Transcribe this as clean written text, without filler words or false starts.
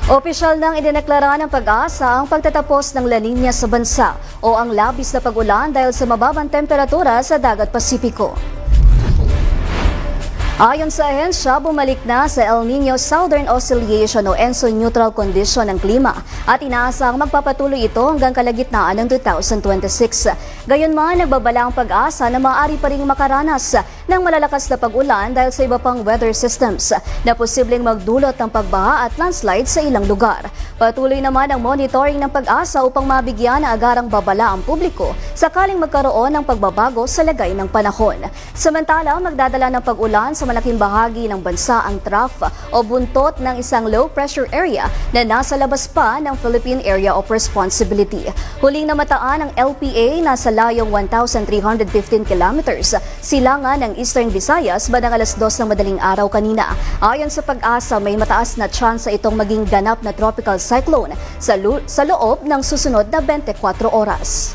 Opisyal nang idineklara ng Pag-asa ang pagtatapos ng La Niña sa bansa o ang labis na pag-ulan dahil sa mababang temperatura sa Dagat Pasipiko. Ayon sa ahensya, bumalik na sa El Niño Southern Oscillation o ENSO neutral condition ng klima at inaasang magpapatuloy ito hanggang kalagitnaan ng 2026. Gayunman, nagbabala ang Pag-asa na maaari pa ring makaranas ng malalakas na pag-ulan dahil sa iba pang weather systems na posibleng magdulot ng pagbaha at landslide sa ilang lugar. Patuloy naman ang monitoring ng Pag-asa upang mabigyan ng agarang babala ang publiko sakaling magkaroon ng pagbabago sa lagay ng panahon. Samantala, magdadala ng pag-ulan sa malaking bahagi ng bansa ang trough o buntot ng isang low pressure area na nasa labas pa ng Philippine Area of Responsibility. Huling namataan ng LPA nasa layong 1,315 kilometers silangan ng Eastern Visayas bandang alas 2 ng madaling araw kanina. Ayon sa Pag-asa, may mataas na tsansa itong maging ganap na tropical cyclone sa loob ng susunod na 24 oras.